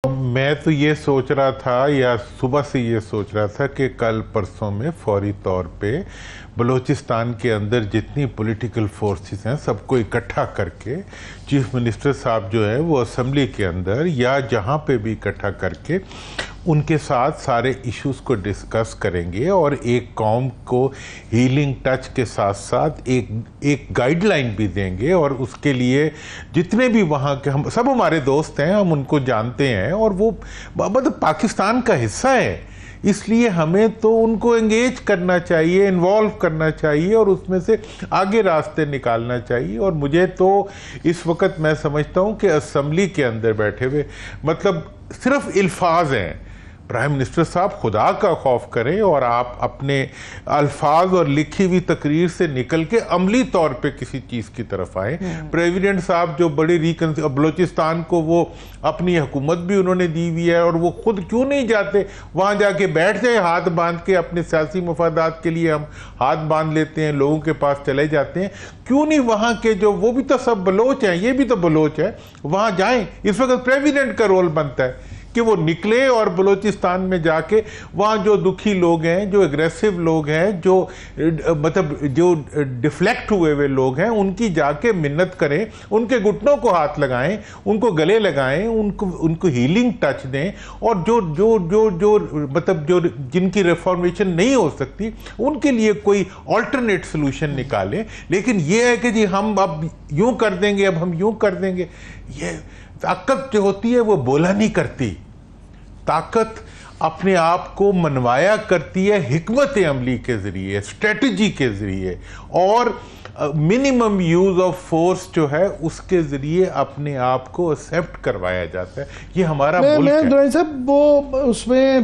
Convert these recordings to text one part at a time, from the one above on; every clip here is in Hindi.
मैं तो ये सोच रहा था या सुबह से ये सोच रहा था कि कल परसों में फौरी तौर पे बलूचिस्तान के अंदर जितनी पॉलिटिकल फोर्सेस हैं सबको इकट्ठा करके चीफ मिनिस्टर साहब जो है वो असेंबली के अंदर या जहाँ पे भी इकट्ठा करके उनके साथ सारे इश्यूज को डिस्कस करेंगे और एक कौम को हीलिंग टच के साथ साथ एक गाइडलाइन भी देंगे। और उसके लिए जितने भी वहाँ के हम सब हमारे दोस्त हैं, हम उनको जानते हैं और वो मतलब पाकिस्तान का हिस्सा है, इसलिए हमें तो उनको एंगेज करना चाहिए, इन्वॉल्व करना चाहिए और उसमें से आगे रास्ते निकालना चाहिए। और मुझे तो इस वक्त मैं समझता हूँ कि असेंबली के अंदर बैठे हुए मतलब सिर्फ अल्फाज हैं। प्राइम मिनिस्टर साहब खुदा का खौफ करें और आप अपने अल्फाज और लिखी हुई तकरीर से निकल के अमली तौर पे किसी चीज़ की तरफ आए। प्रेसिडेंट साहब जो बड़ी बलूचिस्तान को वो अपनी हुकूमत भी उन्होंने दी हुई है और वो खुद क्यों नहीं जाते वहाँ जाके बैठ जाए हाथ बांध के, अपने सियासी मफादात के लिए हम हाथ बांध लेते हैं, लोगों के पास चले जाते हैं, क्यों नहीं वहाँ के जो वो भी तो सब बलोच हैं, ये भी तो बलोच है, वहाँ जाएं। इस वक्त प्रेसिडेंट का रोल बनता है कि वो निकले और बलूचिस्तान में जाके वहाँ जो दुखी लोग हैं, जो एग्रेसिव लोग हैं, जो मतलब जो डिफ्लेक्ट हुए लोग हैं, उनकी जाके मिन्नत करें, उनके घुटनों को हाथ लगाएं, उनको गले लगाएं, उनको हीलिंग टच दें और जो जो जो जो मतलब जो जिनकी रिफॉर्मेशन नहीं हो सकती उनके लिए कोई ऑल्टरनेट सोल्यूशन निकालें। लेकिन ये है कि जी हम अब यूं कर देंगे, अब हम यूं कर देंगे, ये ताकत जो होती है वो बोला नहीं करती, ताकत अपने आप को मनवाया करती है हिकमत अमली के जरिए, स्ट्रेटजी के जरिए और मिनिमम यूज ऑफ फोर्स जो है उसके जरिए अपने आप को एक्सेप्ट करवाया जाता है। ये हमारा मुल्क है। दुरानी साहब वो उसमें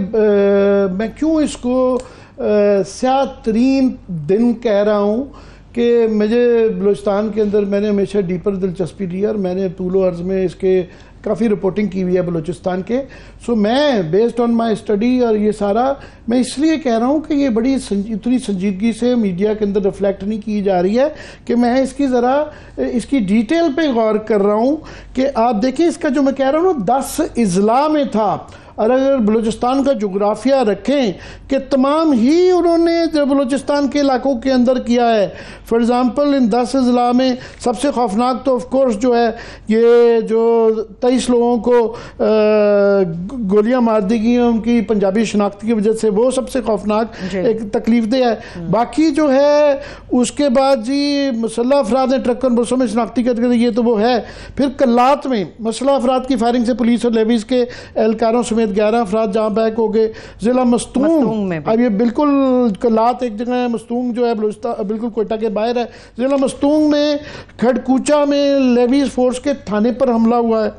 मैं क्यों इसको स्याह तरीन दिन कह रहा हूँ कि मुझे बलूचिस्तान के अंदर मैंने हमेशा डीपर दिलचस्पी ली और मैंने तूलो अर्ज़ में इसके काफ़ी रिपोर्टिंग की हुई है बलूचिस्तान के। सो मैं बेस्ड ऑन माय स्टडी और ये सारा मैं इसलिए कह रहा हूँ कि ये बड़ी इतनी संजीदगी से मीडिया के अंदर रिफ्लेक्ट नहीं की जा रही है कि मैं इसकी ज़रा इसकी डिटेल पे गौर कर रहा हूँ कि आप देखिए इसका जो मैं कह रहा हूँ ना 10 अजला में था। और अगर बलूचिस्तान का जोग्राफिया रखें कि तमाम ही उन्होंने जो बलूचिस्तान के इलाकों के अंदर किया है, फॉर एग्ज़ाम्पल इन 10 अजला में सबसे खौफनाक तो ऑफ कोर्स जो है ये जो 23 लोगों को गोलियां मार दी गई उनकी पंजाबी शनाख्त की वजह से, वो सबसे खौफनाक एक तकलीफ दे है। बाकी जो है उसके बाद जी मसल्ह अफराद ने ट्रक और बसों में शनाख्ती कर ये तो वो है। फिर कल्लात में मसल्ह अफराद की फायरिंग से पुलिस और लेवीज़ के एहलकारों समेत 11 अफराद जहाँ बैक हो गए। जिला मस्तूंग में अब ये बिल्कुल कलात एक जगह है, मस्तूंग जो है बिल्कुल कोयटा के बाहर है। जिला मस्तूंग में खड़कूचा में लेवीज फोर्स के थाने पर हमला हुआ है।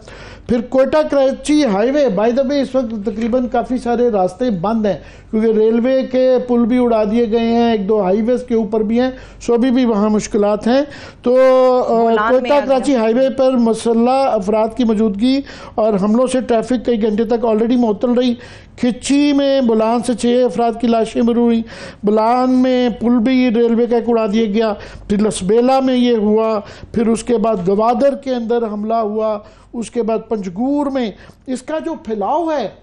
फिर Quetta Karachi highway by the way इस वक्त तकरीबन काफ़ी सारे रास्ते बंद हैं क्योंकि रेलवे के पुल भी उड़ा दिए गए हैं, एक दो हाईवेज के ऊपर भी हैं, सो अभी भी वहाँ मुश्किलात हैं। तो कोयटा कराची हाईवे पर मसल्ह अफराद की मौजूदगी और हमलों से ट्रैफिक कई घंटे तक ऑलरेडी मुअत्तल रही। खिच्ची में बुलान से 6 अफराद की लाशें मिली हुई। बुलान में पुल भी रेलवे का उड़ा दिया गया। फिर लसबेला में ये हुआ, फिर उसके बाद गवादर के अंदर हमला हुआ, उसके बाद पंजगूर में इसका जो फैलाव है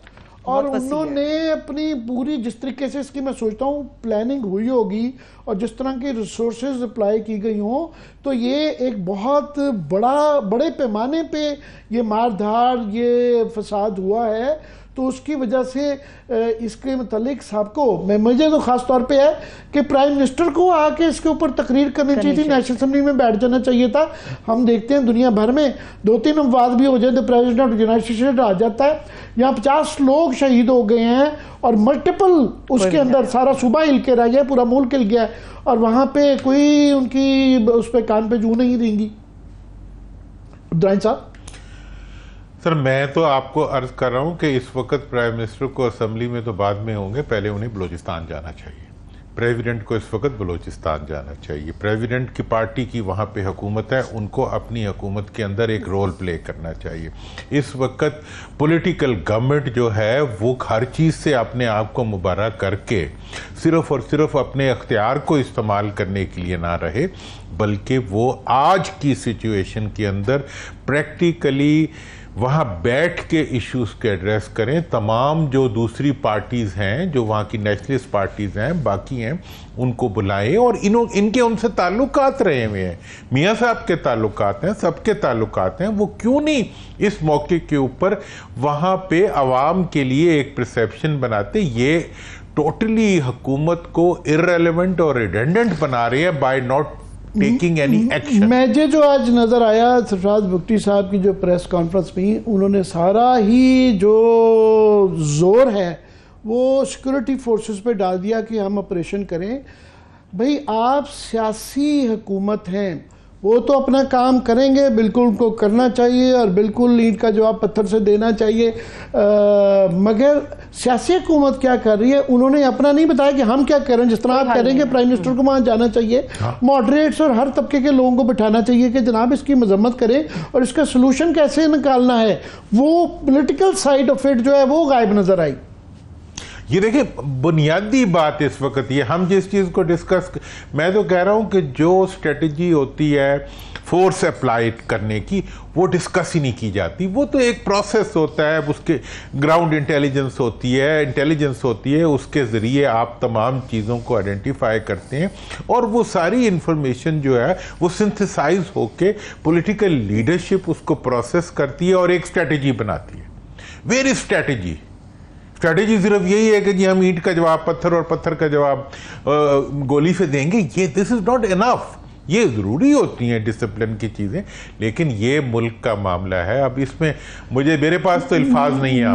और उन्होंने अपनी पूरी जिस तरीके से इसकी मैं सोचता हूँ प्लानिंग हुई होगी और जिस तरह की रिसोर्सेज अप्लाई की गई हों तो ये एक बहुत बड़े पैमाने पे ये मारधाड़ ये फसाद हुआ है। तो उसकी वजह से इसके मतलब सबको मुझे तो ख़ास तौर पे है कि प्राइम मिनिस्टर को आके इसके ऊपर तकरीर करनी चाहिए थी, नेशनल असेंबली में बैठ जाना चाहिए था। हम देखते हैं दुनिया भर में 2-3 अमवात भी हो जाए तो प्रेसिडेंट ऑफ यूनाइटेड स्टेट आ जाता है। यहाँ 50 लोग शहीद हो गए हैं और मल्टीपल उसके अंदर सारा सूबा हिल के रह गया, पूरा मुल्क हिल गया और वहाँ पे कोई उनकी उस पर कान पे जू नहीं देंगी। अब्दुल साहब सर मैं तो आपको अर्ज कर रहा हूं कि इस वक्त प्राइम मिनिस्टर को असेंबली में तो बाद में होंगे, पहले उन्हें बलूचिस्तान जाना चाहिए। प्रेसिडेंट को इस वक्त बलूचिस्तान जाना चाहिए। प्रेसिडेंट की पार्टी की वहाँ पे हुकूमत है, उनको अपनी हुकूमत के अंदर एक रोल प्ले करना चाहिए। इस वक्त पॉलिटिकल गवर्नमेंट जो है वो हर चीज़ से अपने आप को मुबारक करके सिर्फ और सिर्फ अपने अख्तियार को इस्तेमाल करने के लिए ना रहे, बल्कि वो आज की सिचुएशन के अंदर प्रैक्टिकली वहाँ बैठ के इश्यूज के एड्रेस करें। तमाम जो दूसरी पार्टीज़ हैं, जो वहाँ की नेशनलिस्ट पार्टीज़ हैं, बाकी हैं, उनको बुलाएं और इनके उनसे ताल्लुकात रहे हुए हैं, मियाँ साहब के ताल्लुकात हैं, सबके ताल्लुकात हैं। वो क्यों नहीं इस मौके के ऊपर वहाँ पे आवाम के लिए एक परसेप्शन बनाते? ये टोटली हुकूमत को इररेलेवेंट और रिडेंडेंट बना रहे हैं by not taking any action. मुझे जो आज नज़र आया सरफराज भुट्टी साहब की जो प्रेस कॉन्फ्रेंस में, उन्होंने सारा ही जो जोर है वो सिक्योरिटी फोर्सेस पे डाल दिया कि हम ऑपरेशन करें। भाई आप सियासी हुकूमत हैं, वो तो अपना काम करेंगे, बिल्कुल उनको करना चाहिए और बिल्कुल ईंट का जवाब पत्थर से देना चाहिए। मगर सियासी हुकूमत क्या कर रही है, उन्होंने अपना नहीं बताया कि हम क्या करें। जिस तरह आप करेंगे प्राइम मिनिस्टर को वहाँ जाना चाहिए, मॉडरेट्स और हर तबके के लोगों को बिठाना चाहिए कि जनाब इसकी मजम्मत करें और इसका सोल्यूशन कैसे निकालना है। वो पॉलिटिकल साइड ऑफ इट जो है वो गायब नजर आई। ये देखिए बुनियादी बात इस वक्त ये हम जिस चीज़ को डिस्कस, मैं तो कह रहा हूं कि जो स्ट्रेटजी होती है फोर्स अप्लाई करने की, वो डिस्कस ही नहीं की जाती। वो तो एक प्रोसेस होता है, उसके ग्राउंड इंटेलिजेंस होती है, उसके ज़रिए आप तमाम चीज़ों को आइडेंटिफाई करते हैं और वो सारी इंफॉर्मेशन जो है वो सिंथेसाइज होके पॉलिटिकल लीडरशिप उसको प्रोसेस करती है और एक स्ट्रेटजी बनाती है। Where is strategy? स्ट्रैटेजी सिर्फ यही है कि जी हम ईंट का जवाब पत्थर और पत्थर का जवाब गोली से देंगे, ये दिस इज नॉट इनफ। ये ज़रूरी होती हैं डिसिप्लिन की चीज़ें, लेकिन ये मुल्क का मामला है। अब इसमें मुझे पास तो अल्फाज नहीं है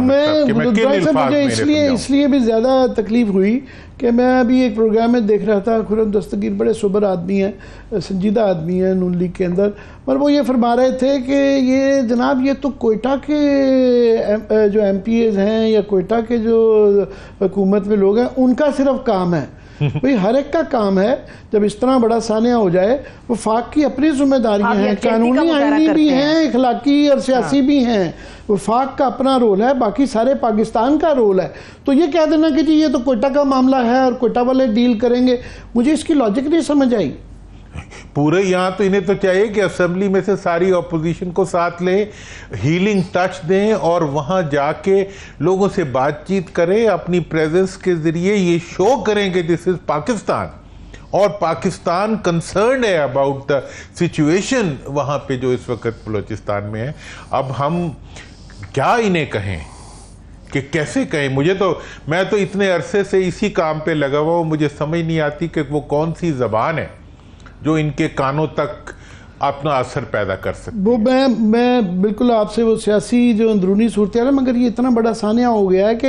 मुझे इसलिए भी ज़्यादा तकलीफ हुई कि मैं अभी एक प्रोग्राम में देख रहा था। खुर्रम दस्तगीर बड़े सोबर आदमी हैं, संजीदा आदमी हैं नून लीग के अंदर, पर वो ये फरमा रहे थे कि ये जनाब ये तो कोयटा के जो MPs हैं या कोयटा के जो हुकूमत में लोग हैं उनका सिर्फ काम है। भाई हर एक का काम है, जब इस तरह बड़ा सानिया हो जाए, वफाक की अपनी जिम्मेदारियां हैं, कानूनी आईनी भी हैं, इखलाकी और सियासी भी हैं। वफाक का अपना रोल है, बाकी सारे पाकिस्तान का रोल है। तो ये कह देना कि जी ये तो कोयटा का मामला है और कोयटा वाले डील करेंगे, मुझे इसकी लॉजिक नहीं समझ आई। पूरे यहाँ तो इन्हें तो चाहिए कि असेंबली में से सारी ऑपोजिशन को साथ लें, हीलिंग टच दें और वहाँ जाके लोगों से बातचीत करें, अपनी प्रेजेंस के जरिए ये शो करें कि दिस इज पाकिस्तान और पाकिस्तान कंसर्न है अबाउट द सिचुएशन वहाँ पे जो इस वक्त बलूचिस्तान में है। अब हम क्या इन्हें कहें कि कैसे कहें? मैं तो इतने अरसे से इसी काम पे लगा हुआ हूँ, मुझे समझ नहीं आती कि वो कौन सी जबान है जो इनके कानों तक अपना असर पैदा कर सकती। वो मैं बिल्कुल आपसे वो सियासी जो अंदरूनी सूरत है, मगर ये इतना बड़ा सानिया हो गया है कि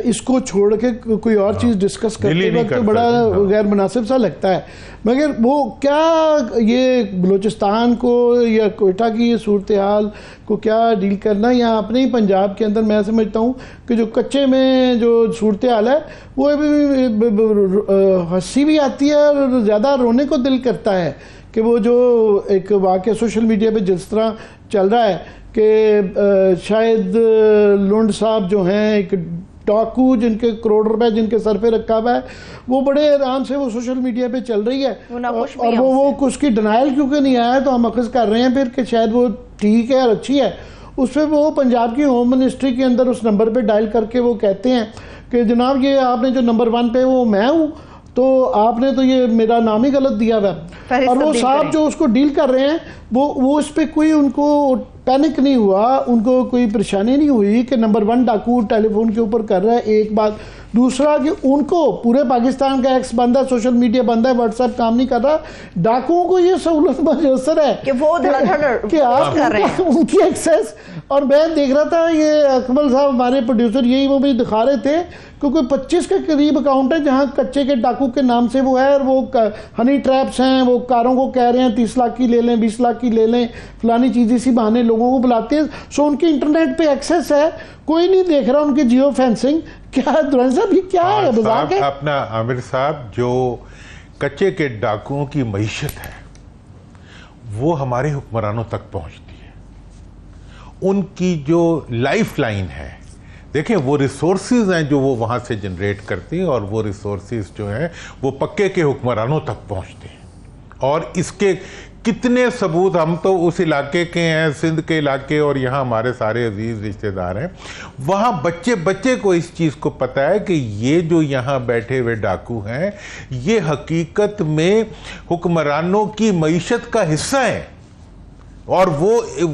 इसको छोड़ के कोई और चीज़ डिस्कस करते वक्त तो बड़ा गैर मुनासिब सा लगता है। मगर वो क्या ये बलूचिस्तान को या कोयटा की ये सूरत हाल को क्या डील करना, या अपने ही पंजाब के अंदर मैं समझता हूँ कि जो कच्चे में जो सूरत हाल है वो हंसी भी आती है और ज़्यादा रोने को दिल करता है कि वो जो एक वाक़या सोशल मीडिया पे जिस तरह चल रहा है कि शायद लुंड साहब जो हैं एक डाकू जिनके करोड़ रुपए जिनके सर पे रखा हुआ है, वो बड़े आराम से वो सोशल मीडिया पे चल रही है और वो उसकी डिनाइल क्योंकि नहीं आया तो हम अखज़ कर रहे हैं फिर कि शायद वो ठीक है और अच्छी है। उस पर वो पंजाब की होम मिनिस्ट्री के अंदर उस नंबर पे डायल करके वो कहते हैं कि जनाब ये आपने जो नंबर 1 पे वो मैं हूँ, तो आपने तो ये मेरा नाम ही गलत दिया हुआ है। और वो साहब जो उसको डील कर रहे हैं वो इस पर कोई उनको पैनिक नहीं हुआ, उनको कोई परेशानी नहीं हुई कि नंबर 1 डाकू टेलीफोन के ऊपर कर रहा है। एक बात, दूसरा कि उनको पूरे पाकिस्तान का एक्स बंद है, सोशल मीडिया बंद है, व्हाट्सएप काम नहीं कर रहा, डाकुओं को ये सहूलत मैसर है कि वो कि आप कर रहे हैं उनकी एक्सेस। और मैं देख रहा था ये अकमल साहब हमारे प्रोड्यूसर यही वो भी दिखा रहे थे क्योंकि 25 के करीब अकाउंट है जहां कच्चे के डाकू के नाम से वो है और वो हनी ट्रैप्स हैं, वो कारों को कह रहे हैं 30 लाख की ले लें, 20 लाख की ले लें, फलानी चीज़ इसी बहाने लोगों को बुलाते हैं। सो उनकी इंटरनेट पे एक्सेस है, कोई नहीं देख रहा उनकी जियो फेंसिंग। क्या दुरान साहब ये क्या है बाजार के? अपना आमिर साहब, जो कच्चे के डाकुओं की मईशत है वो हमारे हुक्मरानों तक पहुंचती है, उनकी जो लाइफ लाइन है, देखें वो रिसोर्सेज हैं जो वो वहाँ से जनरेट करते हैं और वो रिसोर्सेज जो हैं वो पक्के के हुक्मरानों तक पहुँचते हैं। और इसके कितने सबूत, हम तो उस इलाके के हैं, सिंध के इलाके, और यहाँ हमारे सारे अजीज रिश्तेदार हैं, वहाँ बच्चे बच्चे को इस चीज़ को पता है कि ये जो यहाँ बैठे हुए डाकू हैं ये हकीकत में हुक्मरानों की मईशत का हिस्सा है। और वो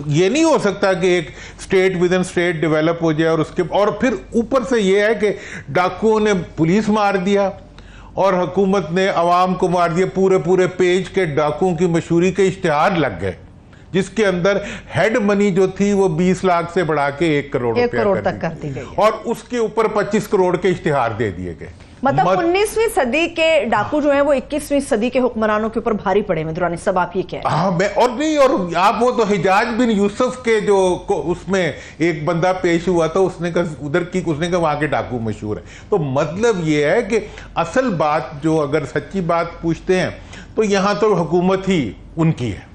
ये नहीं हो सकता कि एक state with in state develop हो जाए और फिर ऊपर से ये है कि डाकुओं ने पुलिस मार दिया और हुकूमत ने अवाम को मार दिया। पूरे पूरे पेज के डाकुओं की मशहूरी के इश्तिहार लग गए, जिसके अंदर हेड मनी जो थी वो 20 लाख से बढ़ा के 1 करोड़ तक कर दी गई, और उसके ऊपर 25 करोड़ के इश्तिहार दे दिए गए। मतलब 19वीं सदी के डाकू जो हैं वो 21वीं सदी के हुक्मरानों के ऊपर भारी पड़े हैं दुरानी साहब, आप ये कह रहे हैं? हाँ, मैं और नहीं, और आप वो तो हिजाज बिन यूसुफ के जो उसमें एक बंदा पेश हुआ था, उसने कहा वहां के डाकू मशहूर है। तो मतलब ये है कि असल बात जो अगर सच्ची बात पूछते हैं तो यहां तो हुकूमत ही उनकी है।